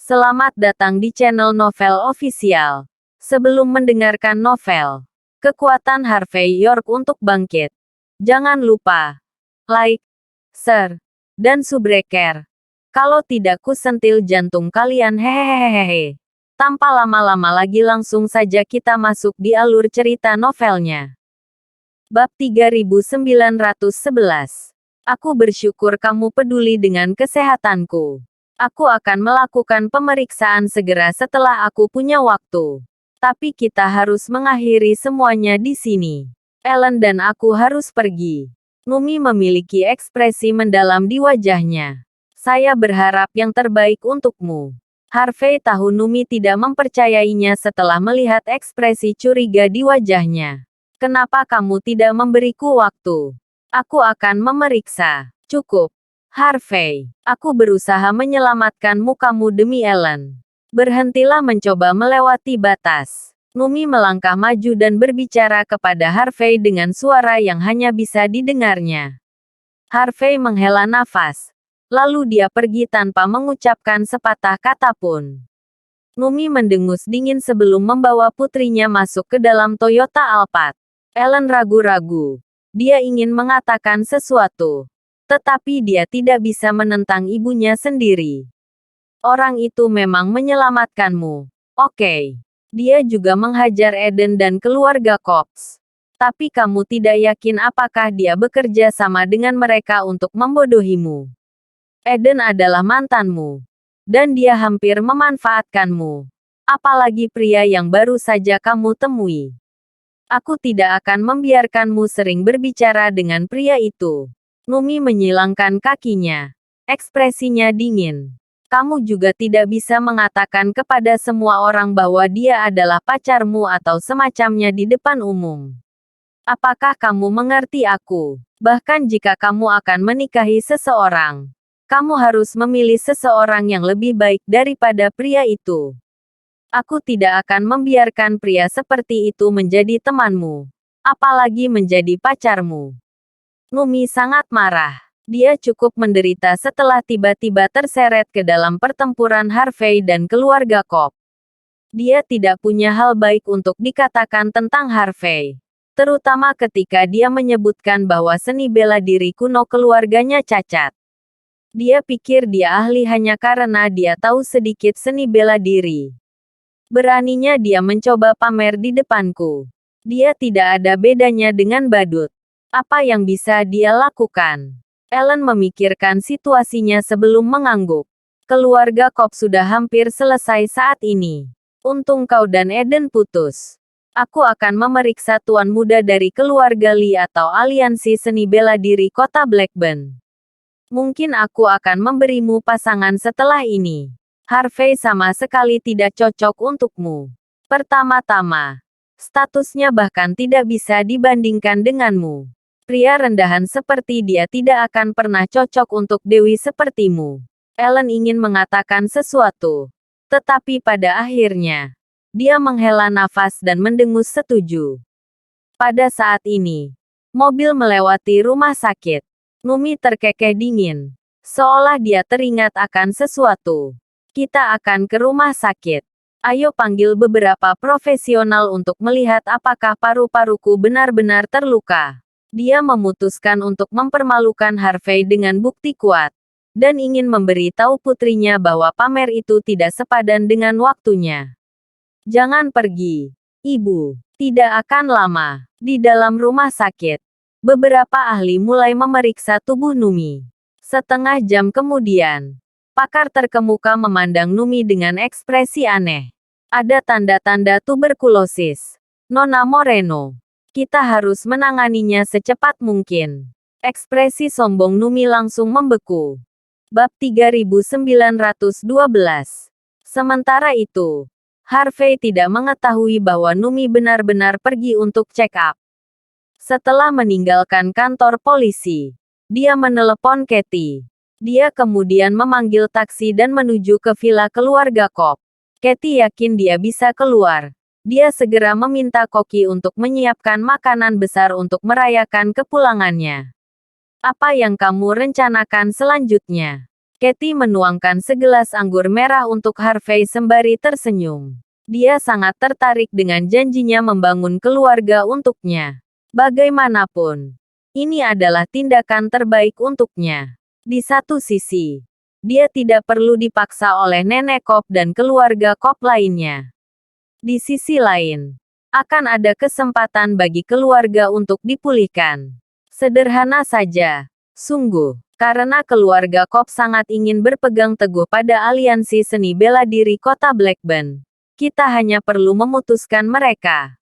Selamat datang di channel Novel Official. Sebelum mendengarkan novel, kekuatan Harvey York untuk bangkit. Jangan lupa like, share, dan subscribe. Kalau tidak kusentil jantung kalian hehehehe. Tanpa lama-lama lagi langsung saja kita masuk di alur cerita novelnya. Bab 3911. Aku bersyukur kamu peduli dengan kesehatanku. Aku akan melakukan pemeriksaan segera setelah aku punya waktu. Tapi kita harus mengakhiri semuanya di sini. Ellen dan aku harus pergi. Numi memiliki ekspresi mendalam di wajahnya. Saya berharap yang terbaik untukmu. Harvey tahu Numi tidak mempercayainya setelah melihat ekspresi curiga di wajahnya. Kenapa kamu tidak memberiku waktu? Aku akan memeriksa. Cukup. Harvey, aku berusaha menyelamatkan mukamu demi Ellen. Berhentilah mencoba melewati batas. Numi melangkah maju dan berbicara kepada Harvey dengan suara yang hanya bisa didengarnya. Harvey menghela nafas. Lalu dia pergi tanpa mengucapkan sepatah kata pun. Numi mendengus dingin sebelum membawa putrinya masuk ke dalam Toyota Alphard. Ellen ragu-ragu. Dia ingin mengatakan sesuatu. Tetapi dia tidak bisa menentang ibunya sendiri. Orang itu memang menyelamatkanmu. Oke. Dia juga menghajar Eden dan keluarga Cox. Tapi kamu tidak yakin apakah dia bekerja sama dengan mereka untuk membodohimu. Eden adalah mantanmu. Dan dia hampir memanfaatkanmu. Apalagi pria yang baru saja kamu temui. Aku tidak akan membiarkanmu sering berbicara dengan pria itu. Numi menyilangkan kakinya. Ekspresinya dingin. Kamu juga tidak bisa mengatakan kepada semua orang bahwa dia adalah pacarmu atau semacamnya di depan umum. Apakah kamu mengerti aku? Bahkan jika kamu akan menikahi seseorang, kamu harus memilih seseorang yang lebih baik daripada pria itu. Aku tidak akan membiarkan pria seperti itu menjadi temanmu. Apalagi menjadi pacarmu. Numi sangat marah. Dia cukup menderita setelah tiba-tiba terseret ke dalam pertempuran Harvey dan keluarga Cox. Dia tidak punya hal baik untuk dikatakan tentang Harvey. Terutama ketika dia menyebutkan bahwa seni bela diri kuno keluarganya cacat. Dia pikir dia ahli hanya karena dia tahu sedikit seni bela diri. Beraninya dia mencoba pamer di depanku. Dia tidak ada bedanya dengan badut. Apa yang bisa dia lakukan? Ellen memikirkan situasinya sebelum mengangguk. Keluarga Cox sudah hampir selesai saat ini. Untung kau dan Eden putus. Aku akan memeriksa tuan muda dari keluarga Lee atau aliansi seni bela diri kota Blackburn. Mungkin aku akan memberimu pasangan setelah ini. Harvey sama sekali tidak cocok untukmu. Pertama-tama, statusnya bahkan tidak bisa dibandingkan denganmu. Pria rendahan seperti dia tidak akan pernah cocok untuk dewi sepertimu. Ellen ingin mengatakan sesuatu. Tetapi pada akhirnya, dia menghela nafas dan mendengus setuju. Pada saat ini, mobil melewati rumah sakit. Numi terkekeh dingin. Seolah dia teringat akan sesuatu. Kita akan ke rumah sakit. Ayo panggil beberapa profesional untuk melihat apakah paru-paruku benar-benar terluka. Dia memutuskan untuk mempermalukan Harvey dengan bukti kuat. Dan ingin memberi tahu putrinya bahwa pamer itu tidak sepadan dengan waktunya. Jangan pergi, Ibu. Tidak akan lama. Di dalam rumah sakit, beberapa ahli mulai memeriksa tubuh Numi. Setengah jam kemudian, pakar terkemuka memandang Numi dengan ekspresi aneh. Ada tanda-tanda tuberkulosis. Nona Moreno. Kita harus menanganinya secepat mungkin. Ekspresi sombong Numi langsung membeku. Bab 3912. Sementara itu, Harvey tidak mengetahui bahwa Numi benar-benar pergi untuk check up. Setelah meninggalkan kantor polisi, dia menelepon Kathy. Dia kemudian memanggil taksi dan menuju ke villa keluarga Cox. Kathy yakin dia bisa keluar. Dia segera meminta koki untuk menyiapkan makanan besar untuk merayakan kepulangannya. Apa yang kamu rencanakan selanjutnya? Katie menuangkan segelas anggur merah untuk Harvey sembari tersenyum. Dia sangat tertarik dengan janjinya membangun keluarga untuknya. Bagaimanapun, ini adalah tindakan terbaik untuknya. Di satu sisi, dia tidak perlu dipaksa oleh nenek Cobb dan keluarga Cobb lainnya. Di sisi lain, akan ada kesempatan bagi keluarga untuk dipulihkan. Sederhana saja, sungguh. Karena keluarga Cobb sangat ingin berpegang teguh pada aliansi seni bela diri kota Blackburn. Kita hanya perlu memutuskan mereka.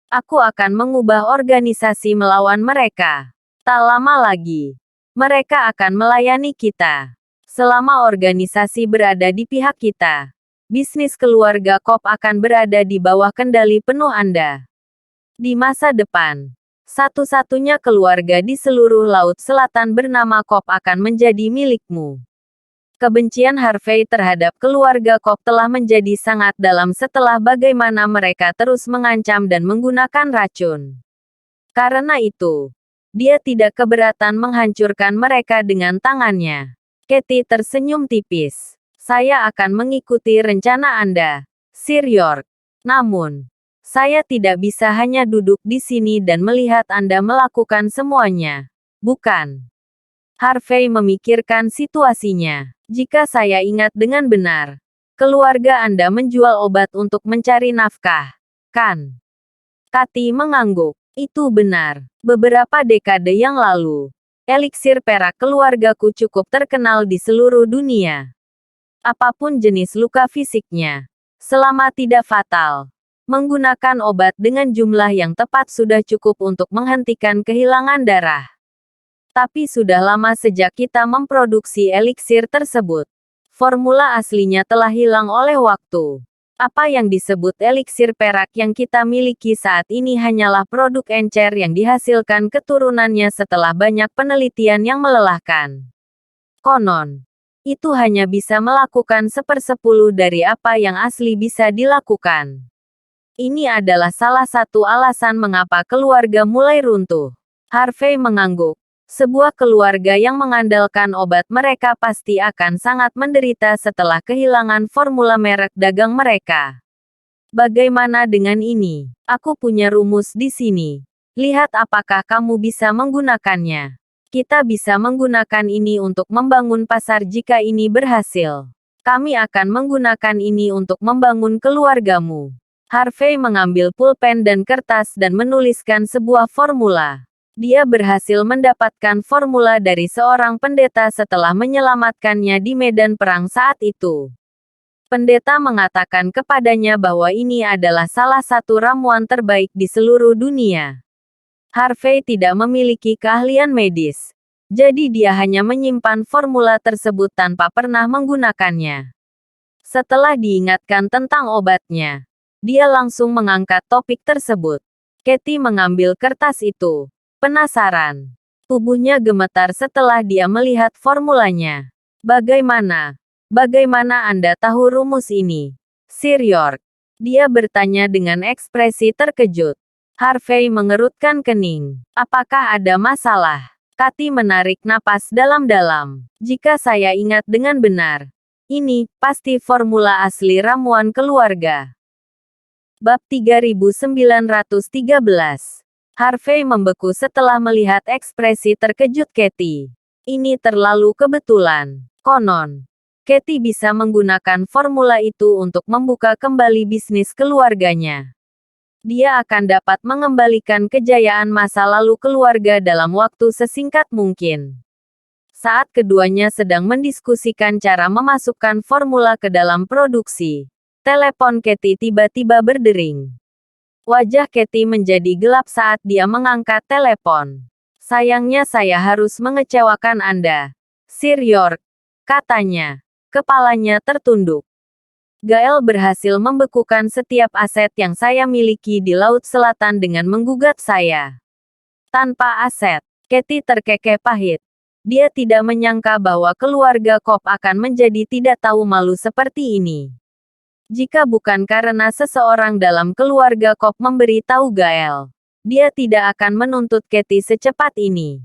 Aku akan mengubah organisasi melawan mereka. Tak lama lagi, mereka akan melayani kita. Selama organisasi berada di pihak kita, bisnis keluarga Cobb akan berada di bawah kendali penuh Anda. Di masa depan, satu-satunya keluarga di seluruh Laut Selatan bernama Cobb akan menjadi milikmu. Kebencian Harvey terhadap keluarga Cobb telah menjadi sangat dalam setelah bagaimana mereka terus mengancam dan menggunakan racun. Karena itu, dia tidak keberatan menghancurkan mereka dengan tangannya. Katie tersenyum tipis. Saya akan mengikuti rencana Anda, Sir York. Namun, saya tidak bisa hanya duduk di sini dan melihat Anda melakukan semuanya. Bukan. Harvey memikirkan situasinya. Jika saya ingat dengan benar, keluarga Anda menjual obat untuk mencari nafkah, kan? Katie mengangguk. Itu benar. Beberapa dekade yang lalu, eliksir perak keluargaku cukup terkenal di seluruh dunia. Apapun jenis luka fisiknya, selama tidak fatal, menggunakan obat dengan jumlah yang tepat sudah cukup untuk menghentikan kehilangan darah. Tapi sudah lama sejak kita memproduksi eliksir tersebut. Formula aslinya telah hilang oleh waktu. Apa yang disebut eliksir perak yang kita miliki saat ini hanyalah produk encer yang dihasilkan keturunannya setelah banyak penelitian yang melelahkan. Konon, itu hanya bisa melakukan 1/10 dari apa yang asli bisa dilakukan. Ini adalah salah satu alasan mengapa keluarga mulai runtuh. Harvey mengangguk. Sebuah keluarga yang mengandalkan obat mereka pasti akan sangat menderita setelah kehilangan formula merek dagang mereka. Bagaimana dengan ini? Aku punya rumus di sini. Lihat apakah kamu bisa menggunakannya. Kita bisa menggunakan ini untuk membangun pasar jika ini berhasil. Kami akan menggunakan ini untuk membangun keluargamu. Harvey mengambil pulpen dan kertas dan menuliskan sebuah formula. Dia berhasil mendapatkan formula dari seorang pendeta setelah menyelamatkannya di medan perang saat itu. Pendeta mengatakan kepadanya bahwa ini adalah salah satu ramuan terbaik di seluruh dunia. Harvey tidak memiliki keahlian medis, jadi dia hanya menyimpan formula tersebut tanpa pernah menggunakannya. Setelah diingatkan tentang obatnya, dia langsung mengangkat topik tersebut. Katie mengambil kertas itu. Penasaran. Tubuhnya gemetar setelah dia melihat formulanya. Bagaimana? Bagaimana Anda tahu rumus ini, Sir York? Dia bertanya dengan ekspresi terkejut. Harvey mengerutkan kening. Apakah ada masalah? Katie menarik napas dalam-dalam. Jika saya ingat dengan benar, ini pasti formula asli ramuan keluarga. Bab 3913. Harvey membeku setelah melihat ekspresi terkejut Katie. Ini terlalu kebetulan. Konon, Katie bisa menggunakan formula itu untuk membuka kembali bisnis keluarganya. Dia akan dapat mengembalikan kejayaan masa lalu keluarga dalam waktu sesingkat mungkin. Saat keduanya sedang mendiskusikan cara memasukkan formula ke dalam produksi, telepon Katie tiba-tiba berdering. Wajah Katie menjadi gelap saat dia mengangkat telepon. Sayangnya saya harus mengecewakan Anda, Sir York, katanya. Kepalanya tertunduk. Gael berhasil membekukan setiap aset yang saya miliki di Laut Selatan dengan menggugat saya. Tanpa aset, Katie terkekeh pahit. Dia tidak menyangka bahwa keluarga Cobb akan menjadi tidak tahu malu seperti ini. Jika bukan karena seseorang dalam keluarga Cobb memberi tahu Gael, dia tidak akan menuntut Katie secepat ini.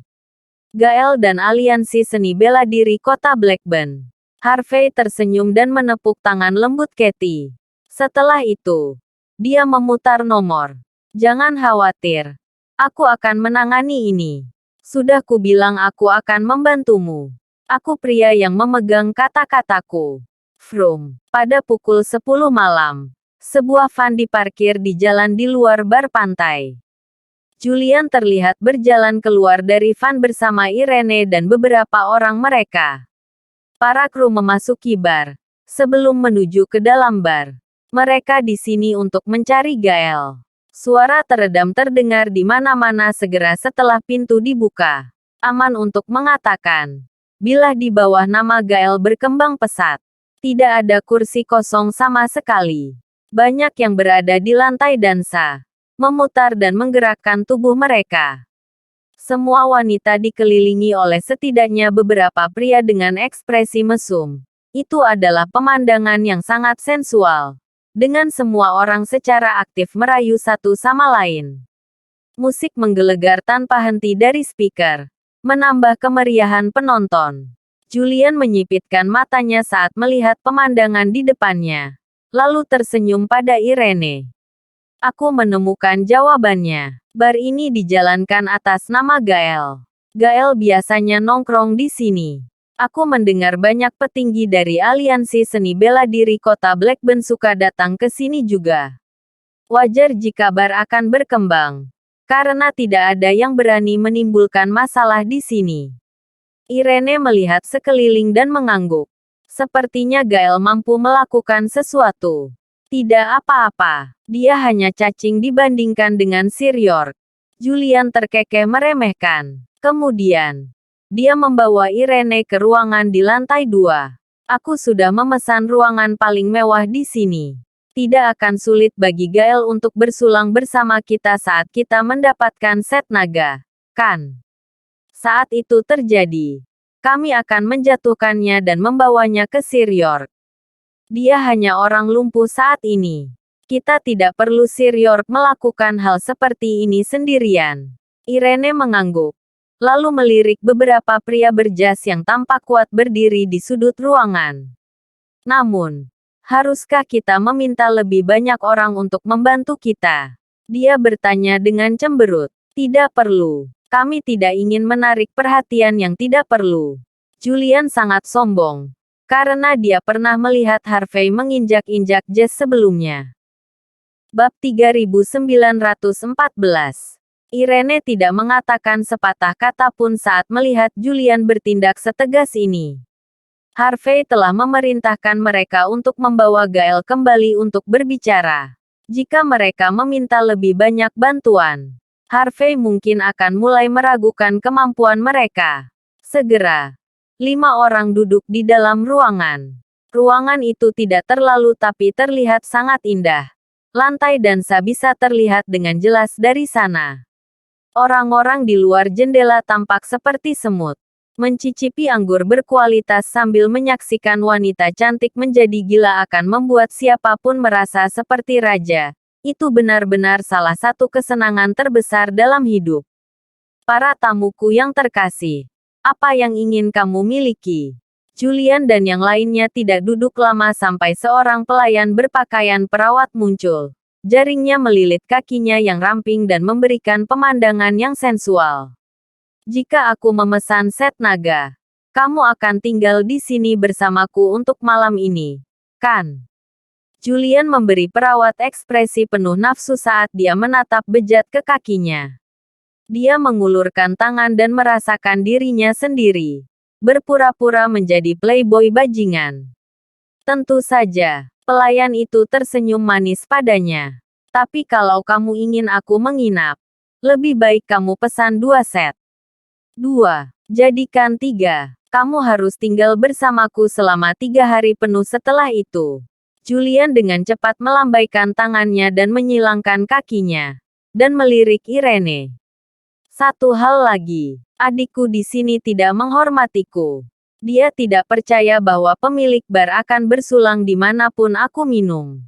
Gael dan aliansi seni bela diri kota Blackburn. Harvey tersenyum dan menepuk tangan lembut Kathy. Setelah itu, dia memutar nomor. Jangan khawatir. Aku akan menangani ini. Sudah kubilang aku akan membantumu. Aku pria yang memegang kata-kataku. Vroom. Pada pukul 10 malam, sebuah van diparkir di jalan di luar bar pantai. Julian terlihat berjalan keluar dari van bersama Irene dan beberapa orang mereka. Para kru memasuki bar. Sebelum menuju ke dalam bar, mereka di sini untuk mencari Gael. Suara teredam terdengar di mana-mana segera setelah pintu dibuka. Aman untuk mengatakan. Bilah di bawah nama Gael berkembang pesat. Tidak ada kursi kosong sama sekali. Banyak yang berada di lantai dansa. Memutar dan menggerakkan tubuh mereka. Semua wanita dikelilingi oleh setidaknya beberapa pria dengan ekspresi mesum. Itu adalah pemandangan yang sangat sensual. Dengan semua orang secara aktif merayu satu sama lain. Musik menggelegar tanpa henti dari speaker. Menambah kemeriahan penonton. Julian menyipitkan matanya saat melihat pemandangan di depannya. Lalu tersenyum pada Irene. Aku menemukan jawabannya. Bar ini dijalankan atas nama Gael. Gael biasanya nongkrong di sini. Aku mendengar banyak petinggi dari aliansi seni bela diri kota Blackburn suka datang ke sini juga. Wajar jika bar akan berkembang. Karena tidak ada yang berani menimbulkan masalah di sini. Irene melihat sekeliling dan mengangguk. Sepertinya Gael mampu melakukan sesuatu. Tidak apa-apa. Dia hanya cacing dibandingkan dengan Sir York. Julian terkekeh meremehkan. Kemudian, dia membawa Irene ke ruangan di lantai 2. Aku sudah memesan ruangan paling mewah di sini. Tidak akan sulit bagi Gael untuk bersulang bersama kita saat kita mendapatkan set naga. Kan? Saat itu terjadi, kami akan menjatuhkannya dan membawanya ke Sir York. Dia hanya orang lumpuh saat ini. Kita tidak perlu Sir York melakukan hal seperti ini sendirian. Irene mengangguk. Lalu melirik beberapa pria berjas yang tampak kuat berdiri di sudut ruangan. Namun, haruskah kita meminta lebih banyak orang untuk membantu kita? Dia bertanya dengan cemberut. Tidak perlu. Kami tidak ingin menarik perhatian yang tidak perlu. Julian sangat sombong. Karena dia pernah melihat Harvey menginjak-injak Jess sebelumnya. Bab 3914. Irene tidak mengatakan sepatah kata pun saat melihat Julian bertindak setegas ini. Harvey telah memerintahkan mereka untuk membawa Gael kembali untuk berbicara. Jika mereka meminta lebih banyak bantuan, Harvey mungkin akan mulai meragukan kemampuan mereka. Segera. 5 orang duduk di dalam ruangan. Ruangan itu tidak terlalu tapi terlihat sangat indah. Lantai dansa bisa terlihat dengan jelas dari sana. Orang-orang di luar jendela tampak seperti semut. Mencicipi anggur berkualitas sambil menyaksikan wanita cantik menjadi gila akan membuat siapapun merasa seperti raja. Itu benar-benar salah satu kesenangan terbesar dalam hidup. Para tamuku yang terkasih. Apa yang ingin kamu miliki? Julian dan yang lainnya tidak duduk lama sampai seorang pelayan berpakaian perawat muncul. Jaringnya melilit kakinya yang ramping dan memberikan pemandangan yang sensual. Jika aku memesan set naga, kamu akan tinggal di sini bersamaku untuk malam ini, kan? Julian memberi perawat ekspresi penuh nafsu saat dia menatap bejat ke kakinya. Dia mengulurkan tangan dan merasakan dirinya sendiri. Berpura-pura menjadi playboy bajingan. Tentu saja, pelayan itu tersenyum manis padanya. Tapi kalau kamu ingin aku menginap, lebih baik kamu pesan 2 set. 2. Jadikan 3. Kamu harus tinggal bersamaku selama 3 hari penuh setelah itu. Julian dengan cepat melambaikan tangannya dan menyilangkan kakinya. Dan melirik Irene. Satu hal lagi, adikku di sini tidak menghormatiku. Dia tidak percaya bahwa pemilik bar akan bersulang dimanapun aku minum.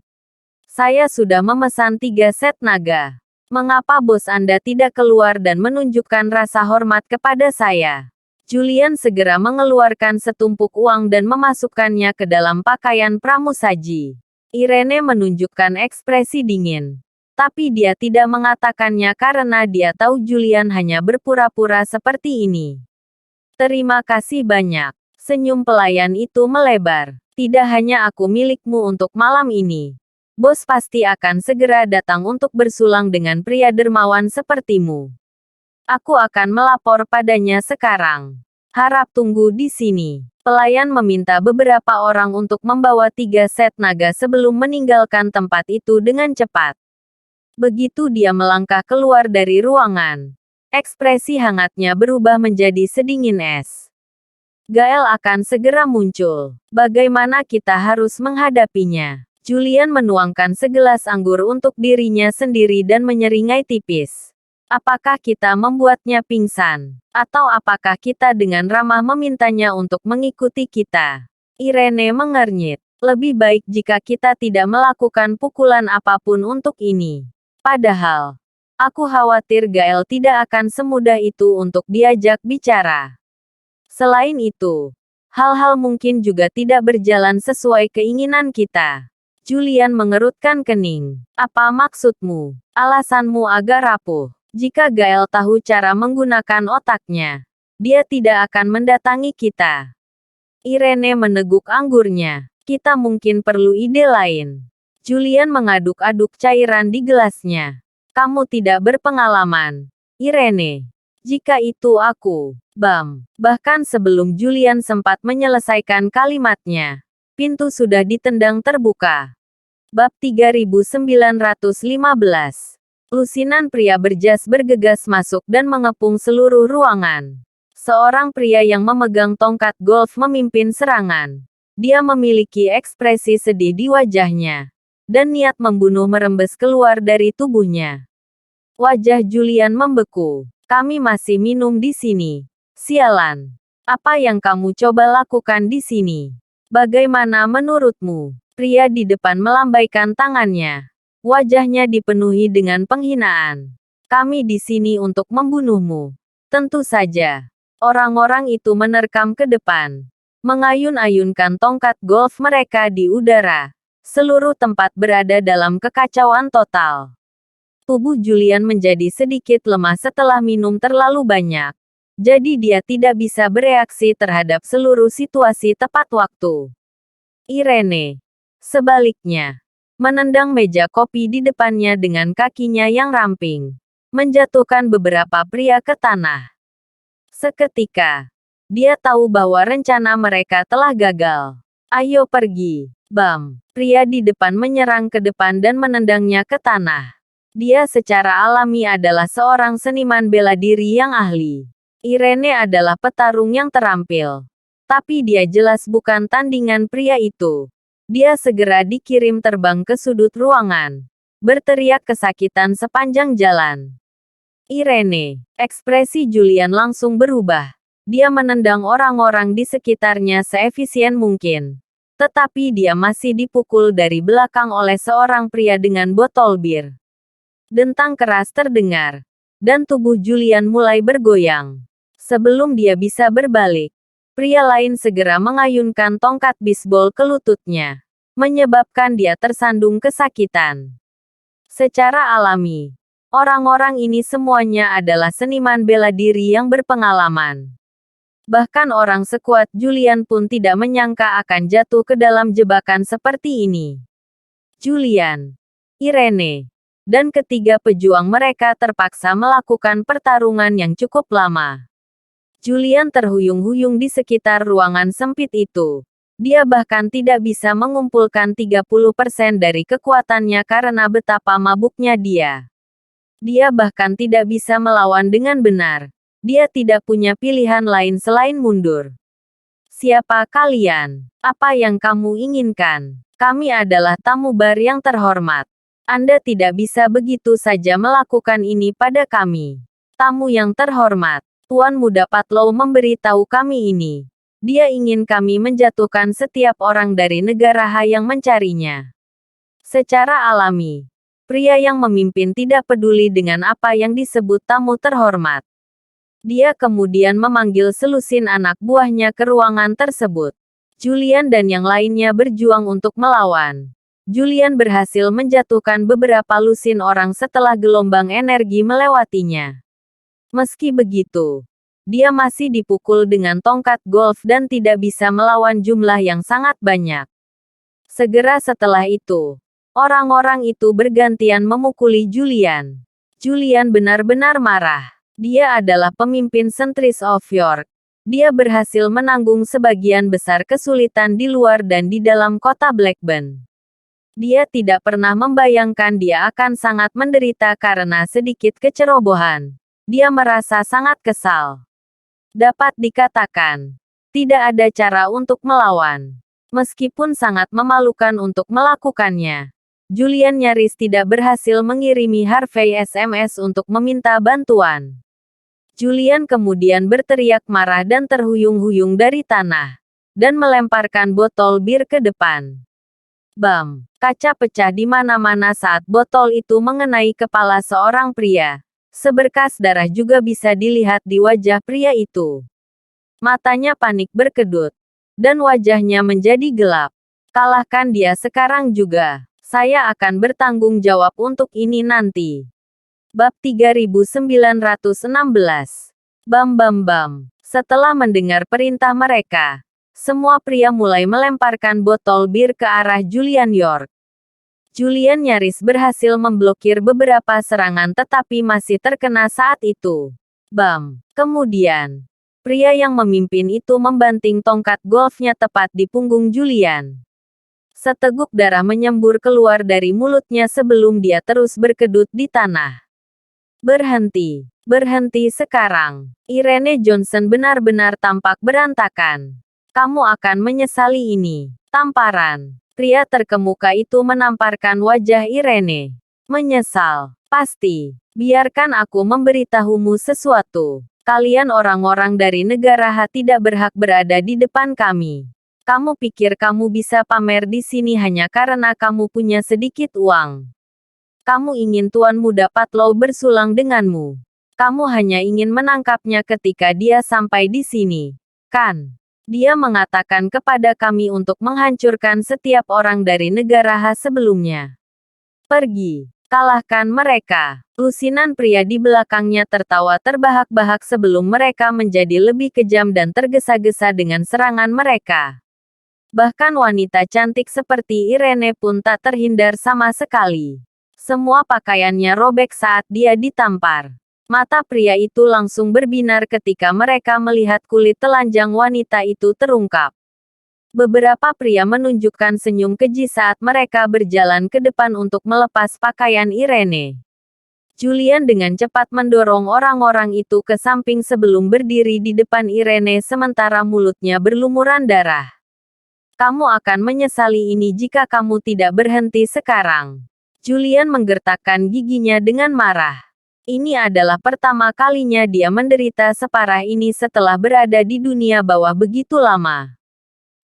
Saya sudah memesan 3 set naga. Mengapa bos Anda tidak keluar dan menunjukkan rasa hormat kepada saya? Julian segera mengeluarkan setumpuk uang dan memasukkannya ke dalam pakaian pramusaji. Irene menunjukkan ekspresi dingin. Tapi dia tidak mengatakannya karena dia tahu Julian hanya berpura-pura seperti ini. Terima kasih banyak. Senyum pelayan itu melebar. Tidak hanya aku milikmu untuk malam ini. Bos pasti akan segera datang untuk bersulang dengan pria dermawan sepertimu. Aku akan melapor padanya sekarang. Harap tunggu di sini. Pelayan meminta beberapa orang untuk membawa 3 set naga sebelum meninggalkan tempat itu dengan cepat. Begitu dia melangkah keluar dari ruangan, ekspresi hangatnya berubah menjadi sedingin es. Gael akan segera muncul. Bagaimana kita harus menghadapinya? Julian menuangkan segelas anggur untuk dirinya sendiri dan menyeringai tipis. Apakah kita membuatnya pingsan? Atau apakah kita dengan ramah memintanya untuk mengikuti kita? Irene mengernyit. Lebih baik jika kita tidak melakukan pukulan apapun untuk ini. Padahal, aku khawatir Gael tidak akan semudah itu untuk diajak bicara. Selain itu, hal-hal mungkin juga tidak berjalan sesuai keinginan kita. Julian mengerutkan kening. Apa maksudmu? Alasanmu agak rapuh. Jika Gael tahu cara menggunakan otaknya, dia tidak akan mendatangi kita. Irene meneguk anggurnya. Kita mungkin perlu ide lain. Julian mengaduk-aduk cairan di gelasnya. Kamu tidak berpengalaman, Irene. Jika itu aku, Bam. Bahkan sebelum Julian sempat menyelesaikan kalimatnya, pintu sudah ditendang terbuka. Bab 3915. Lusinan pria berjas bergegas masuk dan mengepung seluruh ruangan. Seorang pria yang memegang tongkat golf memimpin serangan. Dia memiliki ekspresi sedih di wajahnya, dan niat membunuh merembes keluar dari tubuhnya. Wajah Julian membeku. Kami masih minum di sini. Sialan. Apa yang kamu coba lakukan di sini? Bagaimana menurutmu? Pria di depan melambaikan tangannya. Wajahnya dipenuhi dengan penghinaan. Kami di sini untuk membunuhmu. Tentu saja. Orang-orang itu menerkam ke depan. Mengayun-ayunkan tongkat golf mereka di udara. Seluruh tempat berada dalam kekacauan total. Tubuh Julian menjadi sedikit lemah setelah minum terlalu banyak. Jadi dia tidak bisa bereaksi terhadap seluruh situasi tepat waktu. Irene, sebaliknya, menendang meja kopi di depannya dengan kakinya yang ramping. Menjatuhkan beberapa pria ke tanah. Seketika, dia tahu bahwa rencana mereka telah gagal. Ayo pergi, Bam. Pria di depan menyerang ke depan dan menendangnya ke tanah. Dia secara alami adalah seorang seniman bela diri yang ahli. Irene adalah petarung yang terampil. Tapi dia jelas bukan tandingan pria itu. Dia segera dikirim terbang ke sudut ruangan. Berteriak kesakitan sepanjang jalan. Irene, ekspresi Julian langsung berubah. Dia menendang orang-orang di sekitarnya seefisien mungkin. Tetapi dia masih dipukul dari belakang oleh seorang pria dengan botol bir. Dentang keras terdengar, dan tubuh Julian mulai bergoyang. Sebelum dia bisa berbalik, pria lain segera mengayunkan tongkat bisbol ke lututnya, menyebabkan dia tersandung kesakitan. Secara alami, orang-orang ini semuanya adalah seniman bela diri yang berpengalaman. Bahkan orang sekuat Julian pun tidak menyangka akan jatuh ke dalam jebakan seperti ini. Julian, Irene, dan ketiga pejuang mereka terpaksa melakukan pertarungan yang cukup lama. Julian terhuyung-huyung di sekitar ruangan sempit itu. Dia bahkan tidak bisa mengumpulkan 30% dari kekuatannya karena betapa mabuknya dia. Dia bahkan tidak bisa melawan dengan benar. Dia tidak punya pilihan lain selain mundur. Siapa kalian? Apa yang kamu inginkan? Kami adalah tamu bar yang terhormat. Anda tidak bisa begitu saja melakukan ini pada kami. Tamu yang terhormat, Tuan Muda Patlow memberitahu kami ini. Dia ingin kami menjatuhkan setiap orang dari negara Ha yang mencarinya. Secara alami, pria yang memimpin tidak peduli dengan apa yang disebut tamu terhormat. Dia kemudian memanggil selusin anak buahnya ke ruangan tersebut. Julian dan yang lainnya berjuang untuk melawan. Julian berhasil menjatuhkan beberapa lusin orang setelah gelombang energi melewatinya. Meski begitu, dia masih dipukul dengan tongkat golf dan tidak bisa melawan jumlah yang sangat banyak. Segera setelah itu, orang-orang itu bergantian memukuli Julian. Julian benar-benar marah. Dia adalah pemimpin Sentries of York. Dia berhasil menanggung sebagian besar kesulitan di luar dan di dalam kota Blackburn. Dia tidak pernah membayangkan dia akan sangat menderita karena sedikit kecerobohan. Dia merasa sangat kesal. Dapat dikatakan, tidak ada cara untuk melawan. Meskipun sangat memalukan untuk melakukannya. Julian nyaris tidak berhasil mengirimi Harvey SMS untuk meminta bantuan. Julian kemudian berteriak marah dan terhuyung-huyung dari tanah. Dan melemparkan botol bir ke depan. Bam! Kaca pecah di mana-mana saat botol itu mengenai kepala seorang pria. Seberkas darah juga bisa dilihat di wajah pria itu. Matanya panik berkedut. Dan wajahnya menjadi gelap. Kalahkan dia sekarang juga. Saya akan bertanggung jawab untuk ini nanti. Bab 3916. Bam bam bam. Setelah mendengar perintah mereka, semua pria mulai melemparkan botol bir ke arah Julian York. Julian nyaris berhasil memblokir beberapa serangan tetapi masih terkena saat itu. Bam! Kemudian, pria yang memimpin itu membanting tongkat golfnya tepat di punggung Julian. Seteguk darah menyembur keluar dari mulutnya sebelum dia terus berkedut di tanah. Berhenti! Berhenti sekarang! Irene Johnson benar-benar tampak berantakan. Kamu akan menyesali ini. Tamparan. Pria terkemuka itu menamparkan wajah Irene. Menyesal. Pasti. Biarkan aku memberitahumu sesuatu. Kalian orang-orang dari negara H tidak berhak berada di depan kami. Kamu pikir kamu bisa pamer di sini hanya karena kamu punya sedikit uang. Kamu ingin Tuan Muda Patlow bersulang denganmu. Kamu hanya ingin menangkapnya ketika dia sampai di sini. Kan? Dia mengatakan kepada kami untuk menghancurkan setiap orang dari negara H sebelumnya. Pergi. Kalahkan mereka. Lusinan pria di belakangnya tertawa terbahak-bahak sebelum mereka menjadi lebih kejam dan tergesa-gesa dengan serangan mereka. Bahkan wanita cantik seperti Irene pun tak terhindar sama sekali. Semua pakaiannya robek saat dia ditampar. Mata pria itu langsung berbinar ketika mereka melihat kulit telanjang wanita itu terungkap. Beberapa pria menunjukkan senyum keji saat mereka berjalan ke depan untuk melepas pakaian Irene. Julian dengan cepat mendorong orang-orang itu ke samping sebelum berdiri di depan Irene sementara mulutnya berlumuran darah. Kamu akan menyesali ini jika kamu tidak berhenti sekarang. Julian menggertakkan giginya dengan marah. Ini adalah pertama kalinya dia menderita separah ini setelah berada di dunia bawah begitu lama.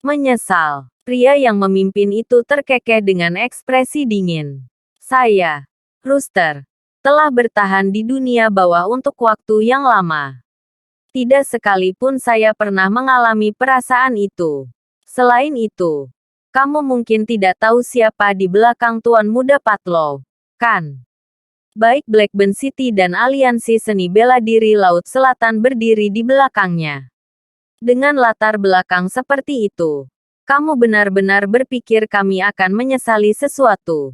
Menyesal. Pria yang memimpin itu terkekeh dengan ekspresi dingin. Saya, Rooster, telah bertahan di dunia bawah untuk waktu yang lama. Tidak sekalipun saya pernah mengalami perasaan itu. Selain itu, kamu mungkin tidak tahu siapa di belakang Tuan Muda Patlow, kan? Baik Blackburn City dan Aliansi Seni Bela Diri Laut Selatan berdiri di belakangnya. Dengan latar belakang seperti itu, kamu benar-benar berpikir kami akan menyesali sesuatu.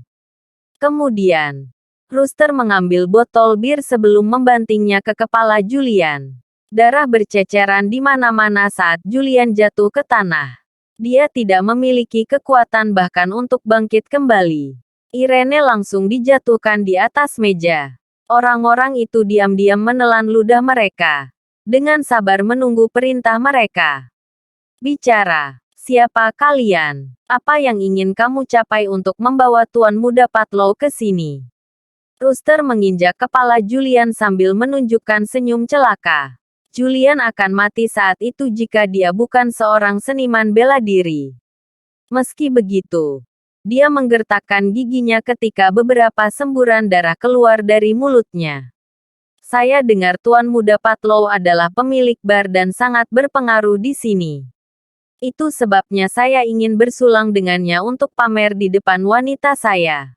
Kemudian, Rooster mengambil botol bir sebelum membantingnya ke kepala Julian. Darah berceceran di mana-mana saat Julian jatuh ke tanah. Dia tidak memiliki kekuatan bahkan untuk bangkit kembali. Irene langsung dijatuhkan di atas meja. Orang-orang itu diam-diam menelan ludah mereka. Dengan sabar menunggu perintah mereka. Bicara. Siapa kalian? Apa yang ingin kamu capai untuk membawa Tuan Muda Patlow ke sini? Rooster menginjak kepala Julian sambil menunjukkan senyum celaka. Julian akan mati saat itu jika dia bukan seorang seniman bela diri. Meski begitu, dia menggertakkan giginya ketika beberapa semburan darah keluar dari mulutnya. Saya dengar Tuan Muda Patlow adalah pemilik bar dan sangat berpengaruh di sini. Itu sebabnya saya ingin bersulang dengannya untuk pamer di depan wanita saya.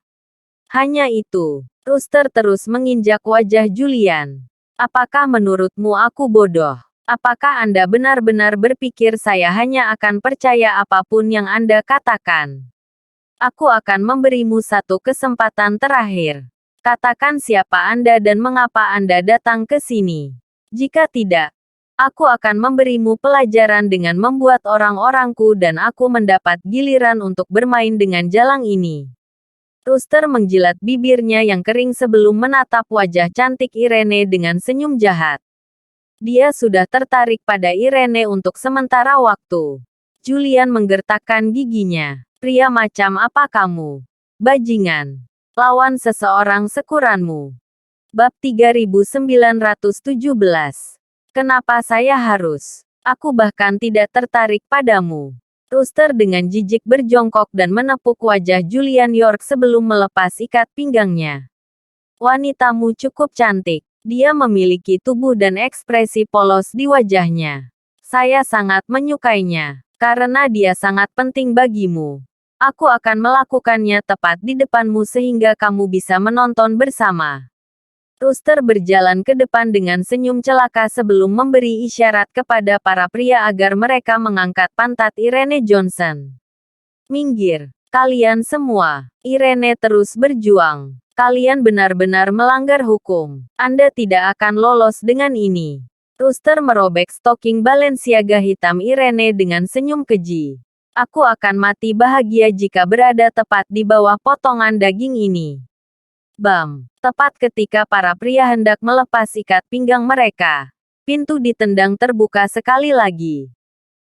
Hanya itu. Rooster terus menginjak wajah Julian. Apakah menurutmu aku bodoh? Apakah Anda benar-benar berpikir saya hanya akan percaya apapun yang Anda katakan? Aku akan memberimu satu kesempatan terakhir. Katakan siapa Anda dan mengapa Anda datang ke sini. Jika tidak, aku akan memberimu pelajaran dengan membuat orang-orangku dan aku mendapat giliran untuk bermain dengan jalang ini. Rooster menjilat bibirnya yang kering sebelum menatap wajah cantik Irene dengan senyum jahat. Dia sudah tertarik pada Irene untuk sementara waktu. Julian menggertakkan giginya. Pria macam apa kamu? Bajingan. Lawan seseorang sekuranmu. Bab 3917. Kenapa saya harus? Aku bahkan tidak tertarik padamu. Rooster dengan jijik berjongkok dan menepuk wajah Julian York sebelum melepas ikat pinggangnya. Wanitamu cukup cantik. Dia memiliki tubuh dan ekspresi polos di wajahnya. Saya sangat menyukainya. Karena dia sangat penting bagimu. Aku akan melakukannya tepat di depanmu sehingga kamu bisa menonton bersama. Rooster berjalan ke depan dengan senyum celaka sebelum memberi isyarat kepada para pria agar mereka mengangkat pantat Irene Johnson. Minggir, kalian semua. Irene terus berjuang. Kalian benar-benar melanggar hukum. Anda tidak akan lolos dengan ini. Rooster merobek stoking Balenciaga hitam Irene dengan senyum keji. Aku akan mati bahagia jika berada tepat di bawah potongan daging ini. Bam! Tepat ketika para pria hendak melepas ikat pinggang mereka, pintu ditendang terbuka sekali lagi.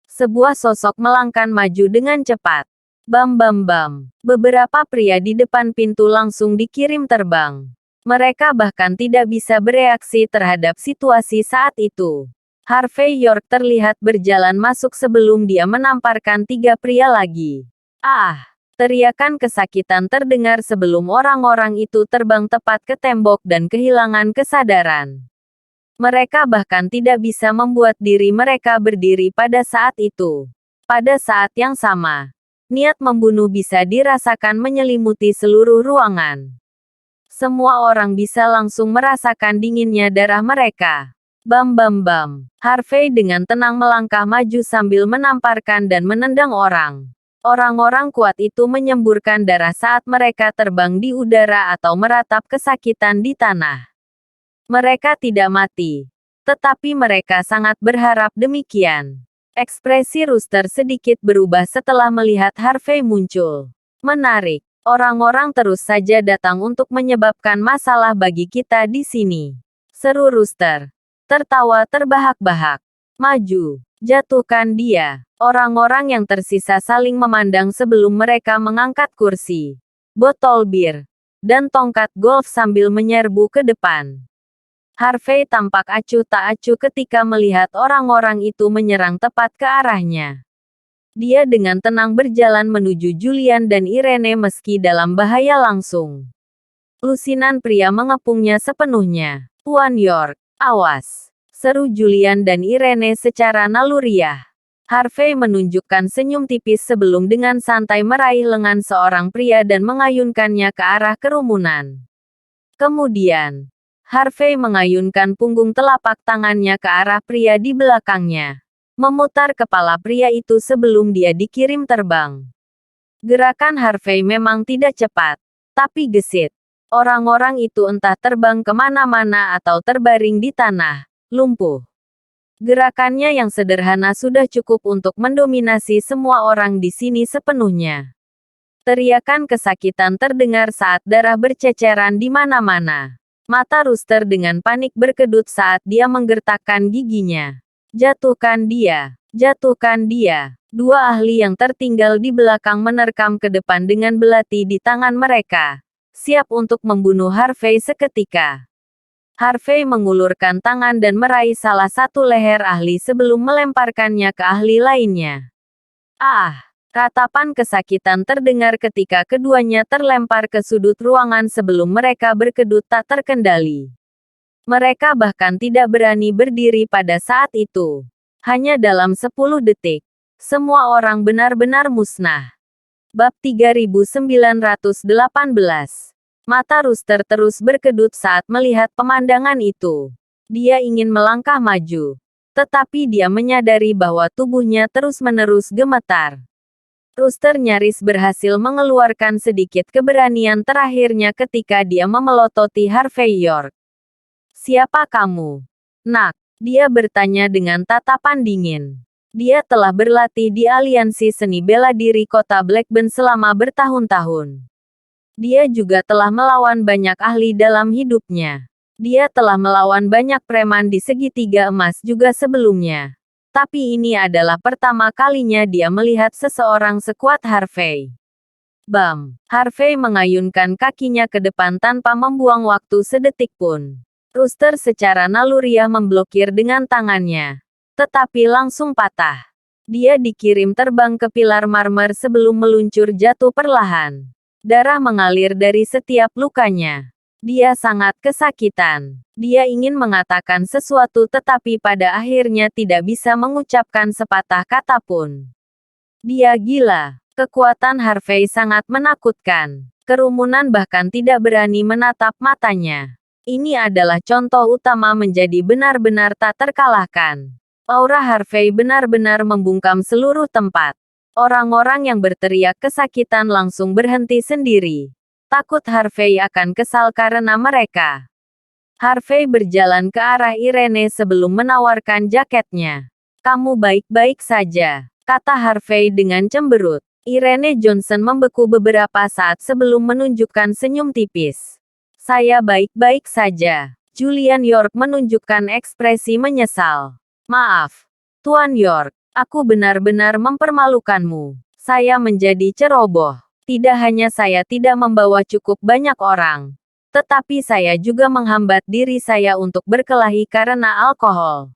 Sebuah sosok melangkah maju dengan cepat. Bam bam bam. Beberapa pria di depan pintu langsung dikirim terbang. Mereka bahkan tidak bisa bereaksi terhadap situasi saat itu. Harvey York terlihat berjalan masuk sebelum dia menamparkan 3 pria lagi. Ah! Teriakan kesakitan terdengar sebelum orang-orang itu terbang tepat ke tembok dan kehilangan kesadaran. Mereka bahkan tidak bisa membuat diri mereka berdiri pada saat itu. Pada saat yang sama, niat membunuh bisa dirasakan menyelimuti seluruh ruangan. Semua orang bisa langsung merasakan dinginnya darah mereka. Bam bam bam. Harvey dengan tenang melangkah maju sambil menamparkan dan menendang orang. Orang-orang kuat itu menyemburkan darah saat mereka terbang di udara atau meratap kesakitan di tanah. Mereka tidak mati. Tetapi mereka sangat berharap demikian. Ekspresi Rooster sedikit berubah setelah melihat Harvey muncul. Menarik. Orang-orang terus saja datang untuk menyebabkan masalah bagi kita di sini. Seru Rooster. Tertawa terbahak-bahak. Maju. Jatuhkan dia. Orang-orang yang tersisa saling memandang sebelum mereka mengangkat kursi, botol bir, dan tongkat golf sambil menyerbu ke depan. Harvey tampak acuh tak acuh ketika melihat orang-orang itu menyerang tepat ke arahnya. Dia dengan tenang berjalan menuju Julian dan Irene meski dalam bahaya langsung. Lusinan pria mengepungnya sepenuhnya. Tuan York, awas! Seru Julian dan Irene secara naluriah. Harvey menunjukkan senyum tipis sebelum dengan santai meraih lengan seorang pria dan mengayunkannya ke arah kerumunan. Kemudian, Harvey mengayunkan punggung telapak tangannya ke arah pria di belakangnya, memutar kepala pria itu sebelum dia dikirim terbang. Gerakan Harvey memang tidak cepat, tapi gesit. Orang-orang itu entah terbang kemana-mana atau terbaring di tanah, lumpuh. Gerakannya yang sederhana sudah cukup untuk mendominasi semua orang di sini sepenuhnya. Teriakan kesakitan terdengar saat darah berceceran di mana-mana. Mata Rooster dengan panik berkedut saat dia menggertakkan giginya. Jatuhkan dia! Jatuhkan dia! 2 ahli yang tertinggal di belakang menerkam ke depan dengan belati di tangan mereka, siap untuk membunuh Harvey seketika. Harvey mengulurkan tangan dan meraih salah satu leher ahli sebelum melemparkannya ke ahli lainnya. Ah! Ratapan kesakitan terdengar ketika keduanya terlempar ke sudut ruangan sebelum mereka berkedut tak terkendali. Mereka bahkan tidak berani berdiri pada saat itu. Hanya dalam 10 detik, semua orang benar-benar musnah. Bab 3918. Mata Rooster terus berkedut saat melihat pemandangan itu. Dia ingin melangkah maju, tetapi dia menyadari bahwa tubuhnya terus-menerus gemetar. Rooster nyaris berhasil mengeluarkan sedikit keberanian terakhirnya ketika dia memelototi Harvey York. "Siapa kamu, Nak?" dia bertanya dengan tatapan dingin. Dia telah berlatih di aliansi seni bela diri kota Blackburn selama bertahun-tahun. Dia juga telah melawan banyak ahli dalam hidupnya. Dia telah melawan banyak preman di segitiga emas juga sebelumnya. Tapi ini adalah pertama kalinya dia melihat seseorang sekuat Harvey. Bam! Harvey mengayunkan kakinya ke depan tanpa membuang waktu sedetik pun. Rooster secara naluriah memblokir dengan tangannya. Tetapi langsung patah. Dia dikirim terbang ke pilar marmer sebelum meluncur jatuh perlahan. Darah mengalir dari setiap lukanya. Dia sangat kesakitan. Dia ingin mengatakan sesuatu tetapi pada akhirnya tidak bisa mengucapkan sepatah kata pun. Dia gila. Kekuatan Harvey sangat menakutkan. Kerumunan bahkan tidak berani menatap matanya. Ini adalah contoh utama menjadi benar-benar tak terkalahkan. Aura Harvey benar-benar membungkam seluruh tempat. Orang-orang yang berteriak kesakitan langsung berhenti sendiri. Takut Harvey akan kesal karena mereka. Harvey berjalan ke arah Irene sebelum menawarkan jaketnya. "Kamu baik-baik saja," kata Harvey dengan cemberut. Irene Johnson membeku beberapa saat sebelum menunjukkan senyum tipis. "Saya baik-baik saja." Julian York menunjukkan ekspresi menyesal. "Maaf, Tuan York, aku benar-benar mempermalukanmu. Saya menjadi ceroboh. Tidak hanya saya tidak membawa cukup banyak orang, tetapi saya juga menghambat diri saya untuk berkelahi karena alkohol."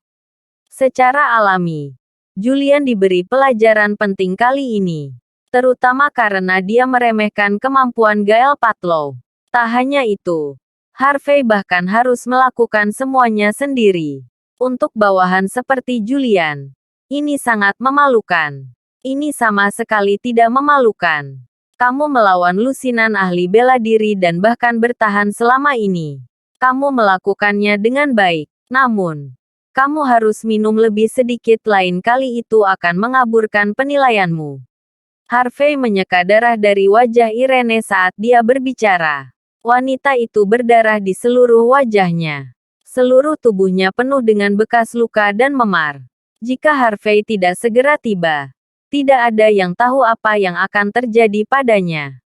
Secara alami, Julian diberi pelajaran penting kali ini. Terutama karena dia meremehkan kemampuan Gael Patlow. Tak hanya itu, Harvey bahkan harus melakukan semuanya sendiri. Untuk bawahan seperti Julian, ini sangat memalukan. Ini sama sekali tidak memalukan. Kamu melawan lusinan ahli bela diri dan bahkan bertahan selama ini. Kamu melakukannya dengan baik. Namun, kamu harus minum lebih sedikit, lain kali itu akan mengaburkan penilaianmu. Harvey menyeka darah dari wajah Irene saat dia berbicara. Wanita itu berdarah di seluruh wajahnya. Seluruh tubuhnya penuh dengan bekas luka dan memar. Jika Harvey tidak segera tiba, tidak ada yang tahu apa yang akan terjadi padanya.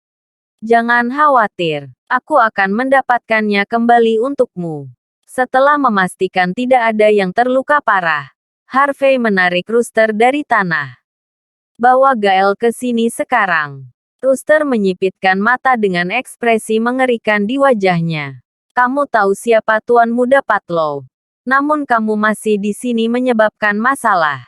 "Jangan khawatir, aku akan mendapatkannya kembali untukmu." Setelah memastikan tidak ada yang terluka parah, Harvey menarik Rooster dari tanah. "Bawa Gael ke sini sekarang." Rooster menyipitkan mata dengan ekspresi mengerikan di wajahnya. "Kamu tahu siapa Tuan Muda Patlow. Namun kamu masih di sini menyebabkan masalah.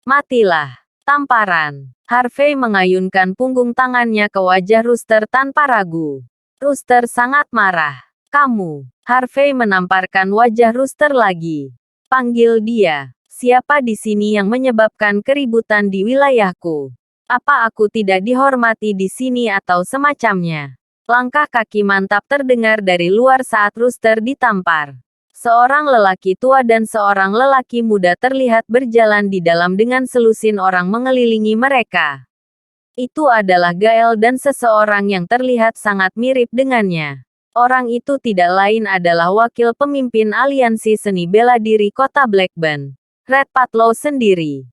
Matilah." Tamparan. Harvey mengayunkan punggung tangannya ke wajah Rooster tanpa ragu. Rooster sangat marah. "Kamu." Harvey menamparkan wajah Rooster lagi. "Panggil dia. Siapa di sini yang menyebabkan keributan di wilayahku? Apa aku tidak dihormati di sini atau semacamnya?" Langkah kaki mantap terdengar dari luar saat Rooster ditampar. Seorang lelaki tua dan seorang lelaki muda terlihat berjalan di dalam dengan selusin orang mengelilingi mereka. Itu adalah Gael dan seseorang yang terlihat sangat mirip dengannya. Orang itu tidak lain adalah wakil pemimpin aliansi seni bela diri kota Blackburn, Red Patlow sendiri.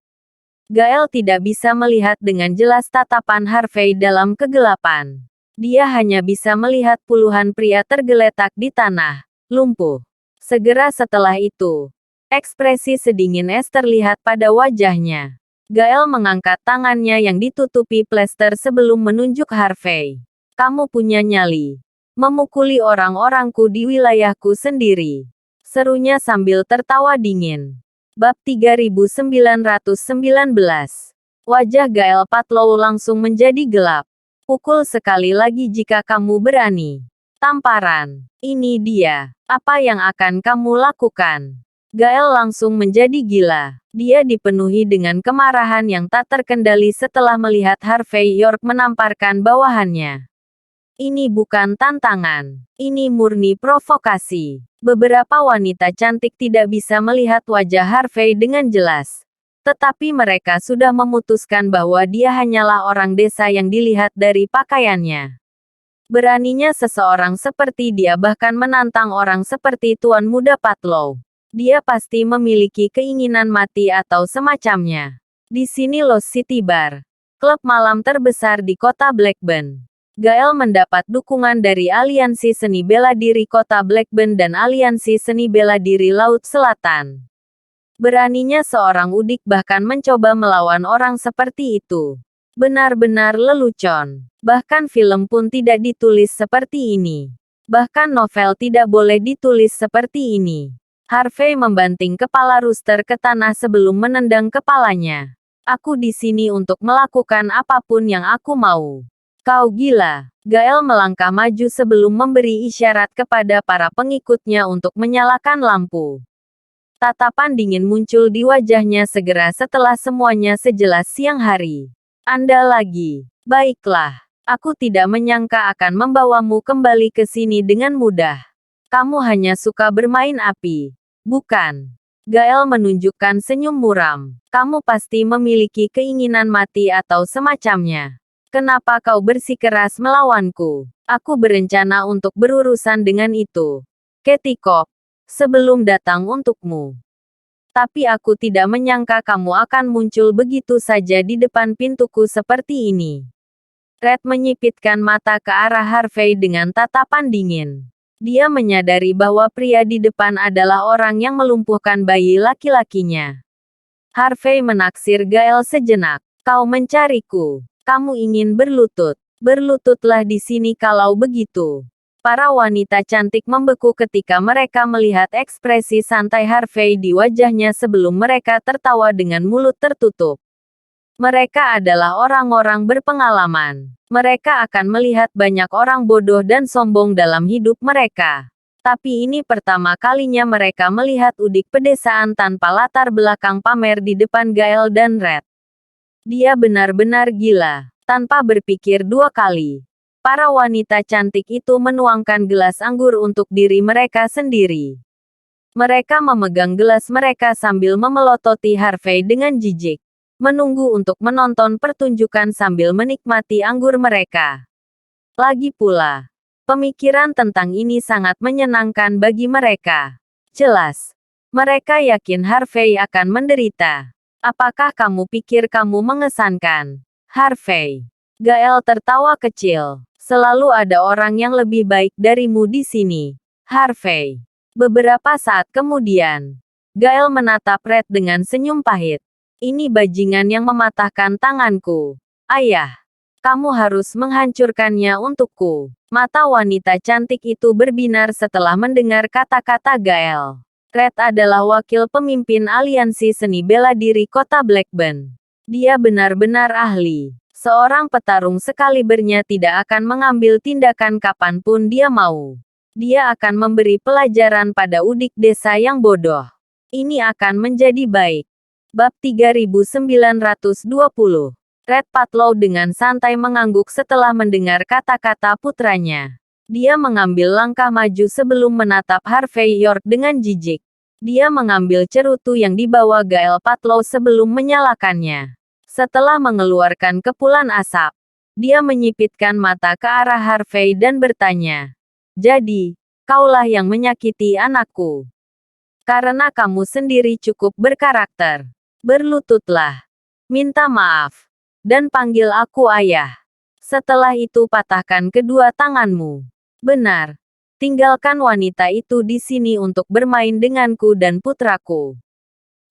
Gael tidak bisa melihat dengan jelas tatapan Harvey dalam kegelapan. Dia hanya bisa melihat puluhan pria tergeletak di tanah, lumpuh. Segera setelah itu, ekspresi sedingin es terlihat pada wajahnya. Gael mengangkat tangannya yang ditutupi plester sebelum menunjuk Harvey. "Kamu punya nyali. Memukuli orang-orangku di wilayahku sendiri," serunya sambil tertawa dingin. Bab 3919. Wajah Gael Patlow langsung menjadi gelap. "Pukul sekali lagi jika kamu berani." Tamparan. Ini dia. Apa yang akan kamu lakukan? Gael langsung menjadi gila. Dia dipenuhi dengan kemarahan yang tak terkendali setelah melihat Harvey York menamparkan bawahannya. Ini bukan tantangan. Ini murni provokasi. Beberapa wanita cantik tidak bisa melihat wajah Harvey dengan jelas. Tetapi mereka sudah memutuskan bahwa dia hanyalah orang desa yang dilihat dari pakaiannya. Beraninya seseorang seperti dia bahkan menantang orang seperti Tuan Muda Patlow. Dia pasti memiliki keinginan mati atau semacamnya. Di sini Lost City Bar, klub malam terbesar di kota Blackburn. Gael mendapat dukungan dari Aliansi Seni Bela Diri Kota Blackburn dan Aliansi Seni Bela Diri Laut Selatan. Beraninya seorang udik bahkan mencoba melawan orang seperti itu. Benar-benar lelucon. Bahkan film pun tidak ditulis seperti ini. Bahkan novel tidak boleh ditulis seperti ini. Harvey membanting kepala Rooster ke tanah sebelum menendang kepalanya. Aku di sini untuk melakukan apapun yang aku mau. Kau gila. Gael melangkah maju sebelum memberi isyarat kepada para pengikutnya untuk menyalakan lampu. Tatapan dingin muncul di wajahnya segera setelah semuanya sejelas siang hari. Anda lagi. Baiklah. Aku tidak menyangka akan membawamu kembali ke sini dengan mudah. Kamu hanya suka bermain api. Bukan? Gael menunjukkan senyum muram. Kamu pasti memiliki keinginan mati atau semacamnya. Kenapa kau bersikeras melawanku? Aku berencana untuk berurusan dengan itu. Ketikop. Sebelum datang untukmu. Tapi aku tidak menyangka kamu akan muncul begitu saja di depan pintuku seperti ini. Red menyipitkan mata ke arah Harvey dengan tatapan dingin. Dia menyadari bahwa pria di depan adalah orang yang melumpuhkan bayi laki-lakinya. Harvey menaksir Gael sejenak. Kau mencariku. Kamu ingin berlutut. Berlututlah di sini kalau begitu. Para wanita cantik membeku ketika mereka melihat ekspresi santai Harvey di wajahnya sebelum mereka tertawa dengan mulut tertutup. Mereka adalah orang-orang berpengalaman. Mereka akan melihat banyak orang bodoh dan sombong dalam hidup mereka. Tapi ini pertama kalinya mereka melihat udik pedesaan tanpa latar belakang pamer di depan Gael dan Red. Dia benar-benar gila. Tanpa berpikir dua kali. Para wanita cantik itu menuangkan gelas anggur untuk diri mereka sendiri. Mereka memegang gelas mereka sambil memelototi Harvey dengan jijik. Menunggu untuk menonton pertunjukan sambil menikmati anggur mereka. Lagi pula, pemikiran tentang ini sangat menyenangkan bagi mereka. Jelas, mereka yakin Harvey akan menderita. Apakah kamu pikir kamu mengesankan, Harvey? Gael tertawa kecil. Selalu ada orang yang lebih baik darimu di sini, Harvey. Beberapa saat kemudian, Gael menatap Red dengan senyum pahit. Ini bajingan yang mematahkan tanganku. Ayah, kamu harus menghancurkannya untukku. Mata wanita cantik itu berbinar setelah mendengar kata-kata Gael. Red adalah wakil pemimpin Aliansi Seni Bela Diri Kota Blackburn. Dia benar-benar ahli. Seorang petarung sekalibernya tidak akan mengambil tindakan kapanpun dia mau. Dia akan memberi pelajaran pada udik desa yang bodoh. Ini akan menjadi baik. Bab 3920. Red Patlow dengan santai mengangguk setelah mendengar kata-kata putranya. Dia mengambil langkah maju sebelum menatap Harvey York dengan jijik. Dia mengambil cerutu yang dibawa Gael Patlow sebelum menyalakannya. Setelah mengeluarkan kepulan asap, dia menyipitkan mata ke arah Harvey dan bertanya, "Jadi, kaulah yang menyakiti anakku. Karena kamu sendiri cukup berkarakter. Berlututlah. Minta maaf. Dan panggil aku ayah. Setelah itu patahkan kedua tanganmu. Benar. Tinggalkan wanita itu di sini untuk bermain denganku dan putraku.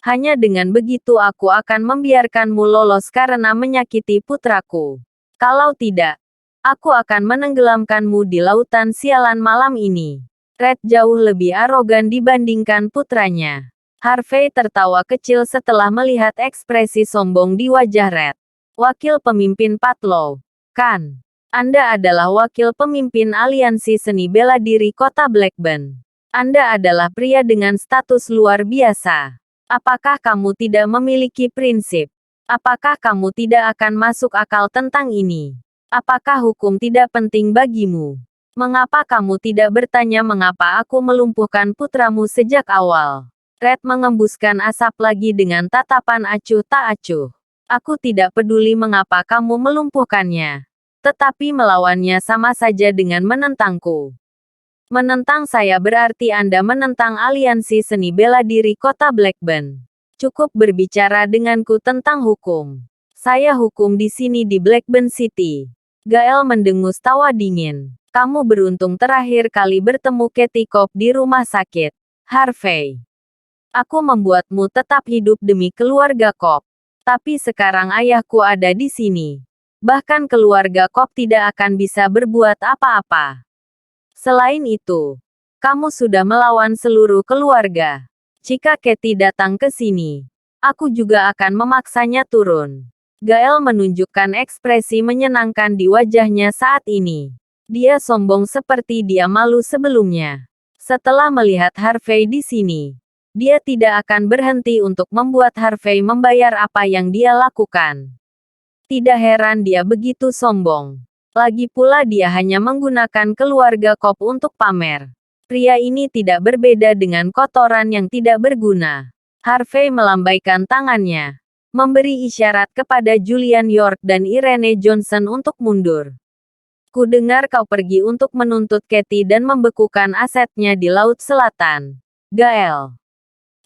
Hanya dengan begitu aku akan membiarkanmu lolos karena menyakiti putraku. Kalau tidak, aku akan menenggelamkanmu di lautan sialan malam ini." Red jauh lebih arogan dibandingkan putranya. Harvey tertawa kecil setelah melihat ekspresi sombong di wajah Red. Wakil pemimpin Patlow, kan? Anda adalah wakil pemimpin aliansi seni bela diri kota Blackburn. Anda adalah pria dengan status luar biasa. Apakah kamu tidak memiliki prinsip? Apakah kamu tidak akan masuk akal tentang ini? Apakah hukum tidak penting bagimu? Mengapa kamu tidak bertanya mengapa aku melumpuhkan putramu sejak awal? Red mengembuskan asap lagi dengan tatapan acuh tak acuh. Aku tidak peduli mengapa kamu melumpuhkannya. Tetapi melawannya sama saja dengan menentangku. Menentang saya berarti Anda menentang aliansi seni bela diri kota Blackburn. Cukup berbicara denganku tentang hukum. Saya hukum di sini di Blackburn City. Gael mendengus tawa dingin. Kamu beruntung terakhir kali bertemu Katie Cobb di rumah sakit, Harvey. Aku membuatmu tetap hidup demi keluarga Cobb. Tapi sekarang ayahku ada di sini. Bahkan keluarga Cobb tidak akan bisa berbuat apa-apa. Selain itu, kamu sudah melawan seluruh keluarga. Jika Katie datang ke sini, aku juga akan memaksanya turun. Gael menunjukkan ekspresi menyenangkan di wajahnya saat ini. Dia sombong seperti dia malu sebelumnya. Setelah melihat Harvey di sini, dia tidak akan berhenti untuk membuat Harvey membayar apa yang dia lakukan. Tidak heran dia begitu sombong. Lagi pula dia hanya menggunakan keluarga Cobb untuk pamer. Pria ini tidak berbeda dengan kotoran yang tidak berguna. Harvey melambaikan tangannya, memberi isyarat kepada Julian York dan Irene Johnson untuk mundur. Ku dengar kau pergi untuk menuntut Katie dan membekukan asetnya di Laut Selatan. Gael.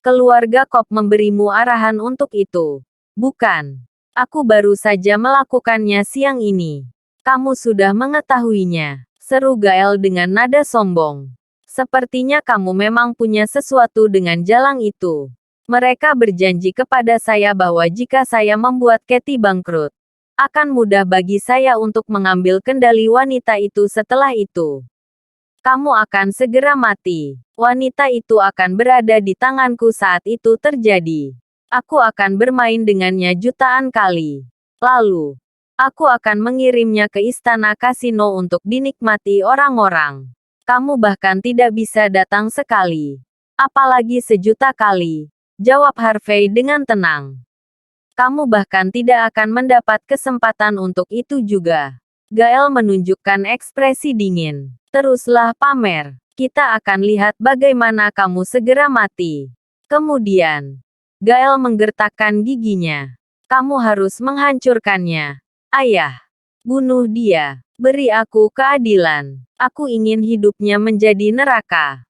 Keluarga Cobb memberimu arahan untuk itu. Bukan. Aku baru saja melakukannya siang ini. Kamu sudah mengetahuinya, seru Gael dengan nada sombong. Sepertinya kamu memang punya sesuatu dengan jalang itu. Mereka berjanji kepada saya bahwa jika saya membuat Katie bangkrut, akan mudah bagi saya untuk mengambil kendali wanita itu setelah itu. Kamu akan segera mati. Wanita itu akan berada di tanganku saat itu terjadi. Aku akan bermain dengannya jutaan kali. Lalu, aku akan mengirimnya ke istana kasino untuk dinikmati orang-orang. Kamu bahkan tidak bisa datang sekali. Apalagi sejuta kali. Jawab Harvey dengan tenang. Kamu bahkan tidak akan mendapat kesempatan untuk itu juga. Gael menunjukkan ekspresi dingin. Teruslah pamer. Kita akan lihat bagaimana kamu segera mati. Kemudian, Gael menggertakkan giginya. Kamu harus menghancurkannya. Ayah. Bunuh dia. Beri aku keadilan. Aku ingin hidupnya menjadi neraka.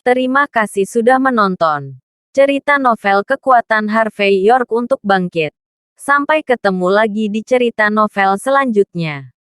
Terima kasih sudah menonton. Cerita novel kekuatan Harvey York untuk bangkit. Sampai ketemu lagi di cerita novel selanjutnya.